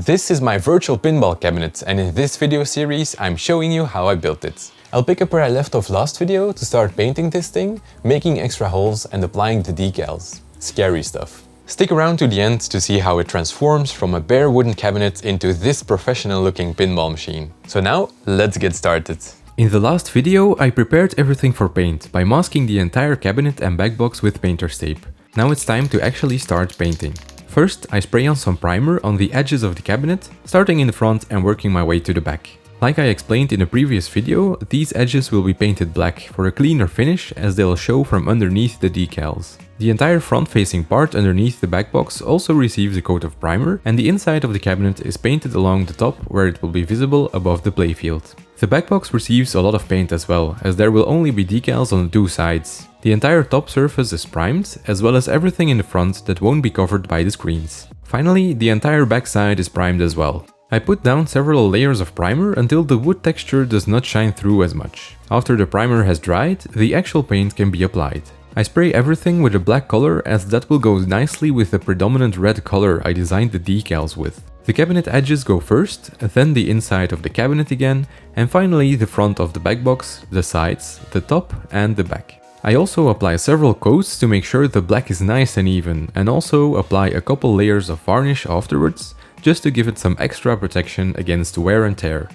This is my virtual pinball cabinet, and in this video series I'm showing you how I built it. I'll pick up where I left off last video to start painting this thing, making extra holes and applying the decals. Scary stuff. Stick around to the end to see how it transforms from a bare wooden cabinet into this professional looking pinball machine. So now, let's get started. In the last video, I prepared everything for paint by masking the entire cabinet and backbox with painter's tape. Now it's time to actually start painting. First, I spray on some primer on the edges of the cabinet, starting in the front and working my way to the back. Like I explained in a previous video, these edges will be painted black for a cleaner finish as they'll show from underneath the decals. The entire front-facing part underneath the backbox also receives a coat of primer, and the inside of the cabinet is painted along the top where it will be visible above the playfield. The backbox receives a lot of paint as well, as there will only be decals on the two sides. The entire top surface is primed, as well as everything in the front that won't be covered by the screens. Finally, the entire backside is primed as well. I put down several layers of primer until the wood texture does not shine through as much. After the primer has dried, the actual paint can be applied. I spray everything with a black color as that will go nicely with the predominant red color I designed the decals with. The cabinet edges go first, then the inside of the cabinet again, and finally the front of the backbox, the sides, the top and the back. I also apply several coats to make sure the black is nice and even, and also apply a couple layers of varnish afterwards, just to give it some extra protection against wear and tear.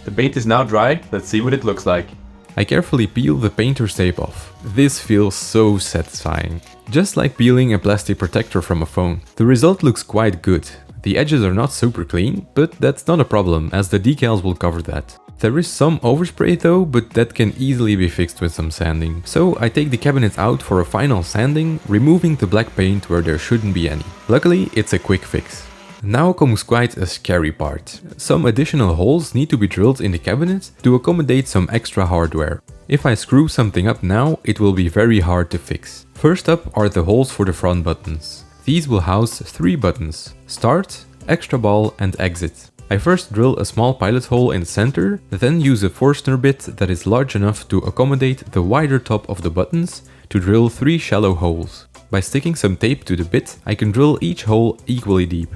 The paint is now dry, let's see what it looks like. I carefully peel the painter's tape off. This feels so satisfying. Just like peeling a plastic protector from a phone. The result looks quite good. The edges are not super clean, but that's not a problem as the decals will cover that. There is some overspray though, but that can easily be fixed with some sanding. So I take the cabinet out for a final sanding, removing the black paint where there shouldn't be any. Luckily, it's a quick fix. Now comes quite a scary part. Some additional holes need to be drilled in the cabinet to accommodate some extra hardware. If I screw something up now, it will be very hard to fix. First up are the holes for the front buttons. These will house 3 buttons: Start, Extra Ball and Exit. I first drill a small pilot hole in the center, then use a Forstner bit that is large enough to accommodate the wider top of the buttons to drill 3 shallow holes. By sticking some tape to the bit, I can drill each hole equally deep.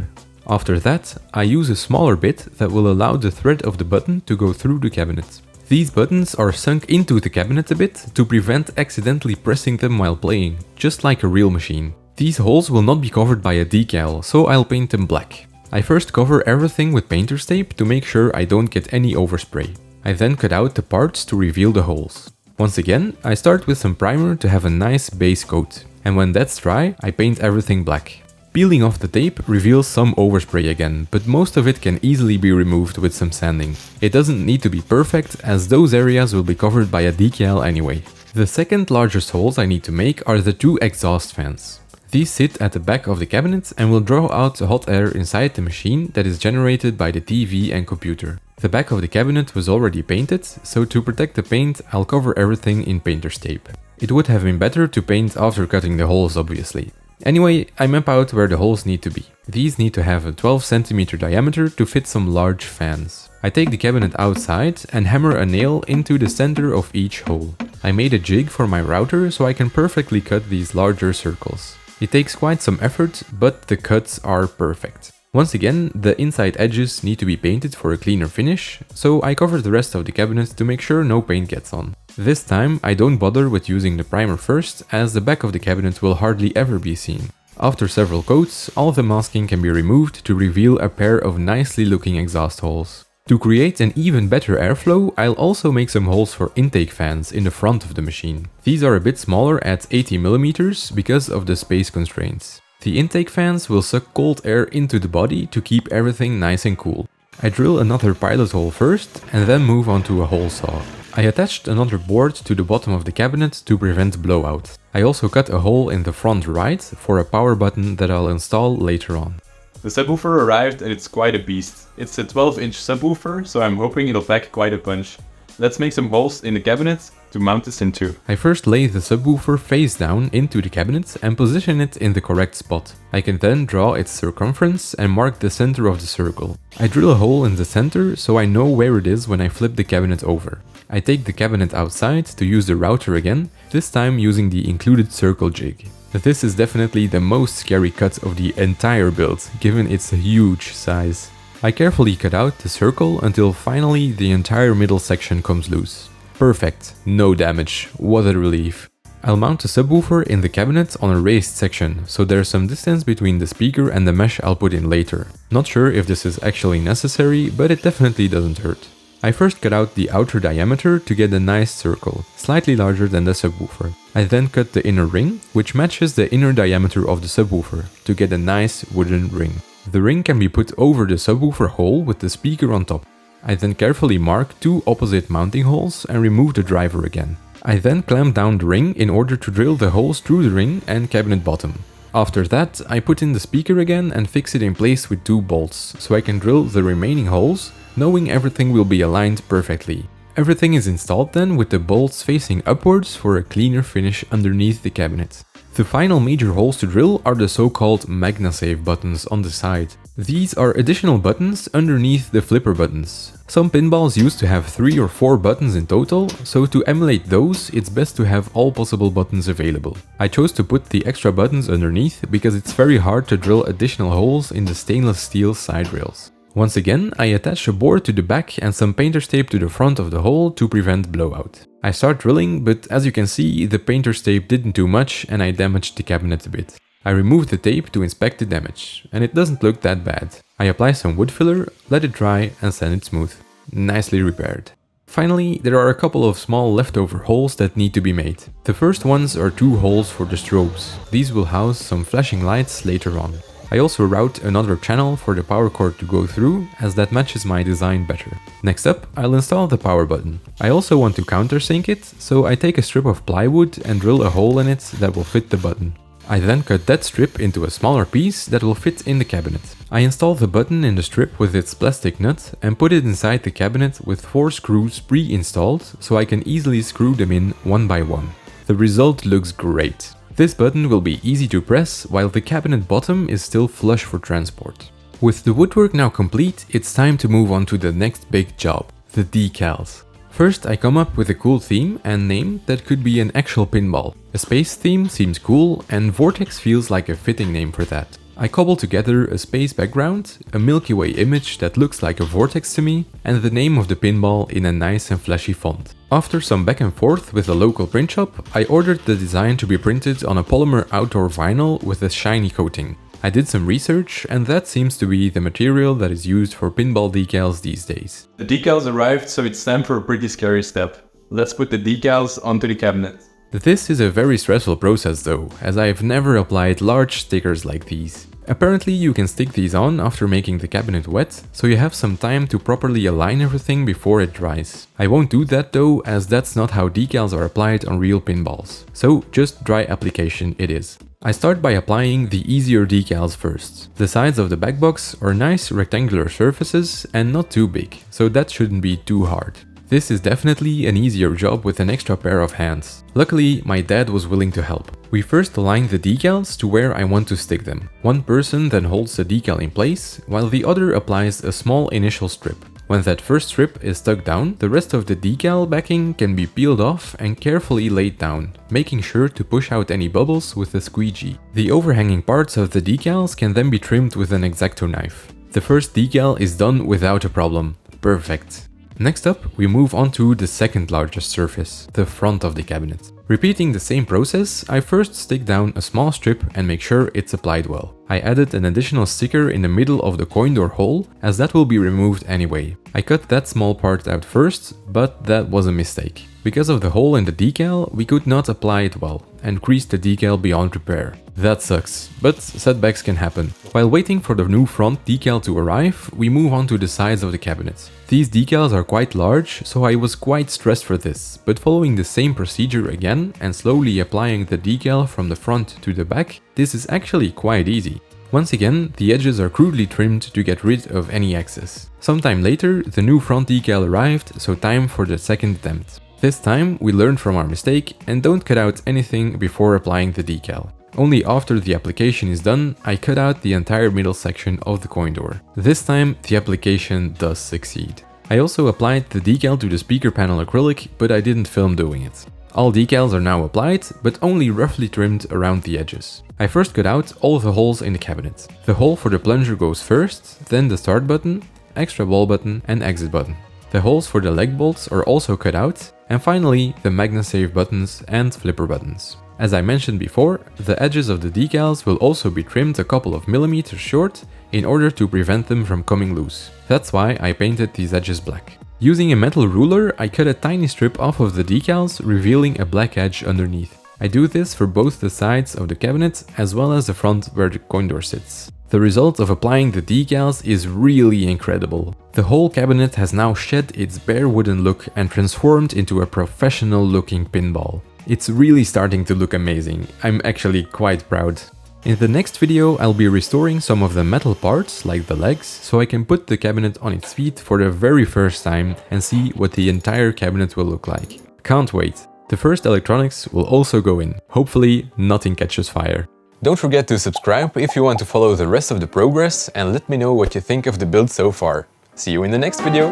After that, I use a smaller bit that will allow the thread of the button to go through the cabinet. These buttons are sunk into the cabinet a bit to prevent accidentally pressing them while playing, just like a real machine. These holes will not be covered by a decal, so I'll paint them black. I first cover everything with painter's tape to make sure I don't get any overspray. I then cut out the parts to reveal the holes. Once again, I start with some primer to have a nice base coat. And when that's dry, I paint everything black. Peeling off the tape reveals some overspray again, but most of it can easily be removed with some sanding. It doesn't need to be perfect, as those areas will be covered by a decal anyway. The second largest holes I need to make are the 2 exhaust fans. These sit at the back of the cabinet and will draw out the hot air inside the machine that is generated by the TV and computer. The back of the cabinet was already painted, so to protect the paint I'll cover everything in painter's tape. It would have been better to paint after cutting the holes obviously. Anyway, I map out where the holes need to be. These need to have a 12 cm diameter to fit some large fans. I take the cabinet outside and hammer a nail into the center of each hole. I made a jig for my router so I can perfectly cut these larger circles. It takes quite some effort, but the cuts are perfect. Once again, the inside edges need to be painted for a cleaner finish, so I cover the rest of the cabinet to make sure no paint gets on. This time I don't bother with using the primer first, as the back of the cabinet will hardly ever be seen. After several coats, all the masking can be removed to reveal a pair of nicely looking exhaust holes. To create an even better airflow, I'll also make some holes for intake fans in the front of the machine. These are a bit smaller at 80 mm because of the space constraints. The intake fans will suck cold air into the body to keep everything nice and cool. I drill another pilot hole first and then move on to a hole saw. I attached another board to the bottom of the cabinet to prevent blowout. I also cut a hole in the front right for a power button that I'll install later on. The subwoofer arrived and it's quite a beast. It's a 12-inch subwoofer, so I'm hoping it'll pack quite a punch. Let's make some holes in the cabinet to mount this into. I first lay the subwoofer face down into the cabinet and position it in the correct spot. I can then draw its circumference and mark the center of the circle. I drill a hole in the center so I know where it is when I flip the cabinet over. I take the cabinet outside to use the router again, this time using the included circle jig. This is definitely the most scary cut of the entire build, given its huge size. I carefully cut out the circle until finally the entire middle section comes loose. Perfect, no damage, what a relief. I'll mount the subwoofer in the cabinet on a raised section, so there's some distance between the speaker and the mesh I'll put in later. Not sure if this is actually necessary, but it definitely doesn't hurt. I first cut out the outer diameter to get a nice circle, slightly larger than the subwoofer. I then cut the inner ring, which matches the inner diameter of the subwoofer, to get a nice wooden ring. The ring can be put over the subwoofer hole with the speaker on top. I then carefully mark 2 opposite mounting holes and remove the driver again. I then clamp down the ring in order to drill the holes through the ring and cabinet bottom. After that, I put in the speaker again and fix it in place with 2 bolts, so I can drill the remaining holes, knowing everything will be aligned perfectly. Everything is installed then with the bolts facing upwards for a cleaner finish underneath the cabinet. The final major holes to drill are the so-called MagnaSafe buttons on the side. These are additional buttons underneath the flipper buttons. Some pinballs used to have 3 or 4 buttons in total, so to emulate those, it's best to have all possible buttons available. I chose to put the extra buttons underneath because it's very hard to drill additional holes in the stainless steel side rails. Once again, I attach a board to the back and some painter's tape to the front of the hole to prevent blowout. I start drilling, but as you can see, the painter's tape didn't do much and I damaged the cabinet a bit. I removed the tape to inspect the damage, and it doesn't look that bad. I apply some wood filler, let it dry and sand it smooth. Nicely repaired. Finally, there are a couple of small leftover holes that need to be made. The first ones are 2 holes for the strobes. These will house some flashing lights later on. I also route another channel for the power cord to go through, as that matches my design better. Next up, I'll install the power button. I also want to countersink it, so I take a strip of plywood and drill a hole in it that will fit the button. I then cut that strip into a smaller piece that will fit in the cabinet. I install the button in the strip with its plastic nut and put it inside the cabinet with 4 screws pre-installed, so I can easily screw them in one by one. The result looks great. This button will be easy to press while the cabinet bottom is still flush for transport. With the woodwork now complete, it's time to move on to the next big job, the decals. First, I come up with a cool theme and name that could be an actual pinball. A space theme seems cool and Vortex feels like a fitting name for that. I cobble together a space background, a Milky Way image that looks like a vortex to me, and the name of the pinball in a nice and flashy font. After some back and forth with a local print shop, I ordered the design to be printed on a polymer outdoor vinyl with a shiny coating. I did some research, and that seems to be the material that is used for pinball decals these days. The decals arrived, so it's time for a pretty scary step. Let's put the decals onto the cabinet. This is a very stressful process though, as I have never applied large stickers like these. Apparently you can stick these on after making the cabinet wet, so you have some time to properly align everything before it dries. I won't do that though, as that's not how decals are applied on real pinballs. So just dry application it is. I start by applying the easier decals first. The sides of the back box are nice rectangular surfaces and not too big, so that shouldn't be too hard. This is definitely an easier job with an extra pair of hands. Luckily, my dad was willing to help. We first align the decals to where I want to stick them. One person then holds the decal in place, while the other applies a small initial strip. When that first strip is stuck down, the rest of the decal backing can be peeled off and carefully laid down, making sure to push out any bubbles with a squeegee. The overhanging parts of the decals can then be trimmed with an X-Acto knife. The first decal is done without a problem. Perfect. Next up, we move on to the second largest surface, the front of the cabinet. Repeating the same process, I first stick down a small strip and make sure it's applied well. I added an additional sticker in the middle of the coin door hole, as that will be removed anyway. I cut that small part out first, but that was a mistake. Because of the hole in the decal, we could not apply it well and creased the decal beyond repair. That sucks, but setbacks can happen. While waiting for the new front decal to arrive, we move on to the sides of the cabinet. These decals are quite large, so I was quite stressed for this, but following the same procedure again and slowly applying the decal from the front to the back, this is actually quite easy. Once again, the edges are crudely trimmed to get rid of any excess. Sometime later, the new front decal arrived, so time for the second attempt. This time, we learned from our mistake and don't cut out anything before applying the decal. Only after the application is done, I cut out the entire middle section of the coin door. This time, the application does succeed. I also applied the decal to the speaker panel acrylic, but I didn't film doing it. All decals are now applied, but only roughly trimmed around the edges. I first cut out all the holes in the cabinet. The hole for the plunger goes first, then the start button, extra ball button and exit button. The holes for the leg bolts are also cut out, and finally the MagnaSafe buttons and flipper buttons. As I mentioned before, the edges of the decals will also be trimmed a couple of millimeters short in order to prevent them from coming loose. That's why I painted these edges black. Using a metal ruler, I cut a tiny strip off of the decals, revealing a black edge underneath. I do this for both the sides of the cabinet as well as the front where the coin door sits. The result of applying the decals is really incredible. The whole cabinet has now shed its bare wooden look and transformed into a professional looking pinball. It's really starting to look amazing. I'm actually quite proud. In the next video, I'll be restoring some of the metal parts, like the legs, so I can put the cabinet on its feet for the very first time and see what the entire cabinet will look like. Can't wait. The first electronics will also go in. Hopefully, nothing catches fire. Don't forget to subscribe if you want to follow the rest of the progress, and let me know what you think of the build so far. See you in the next video!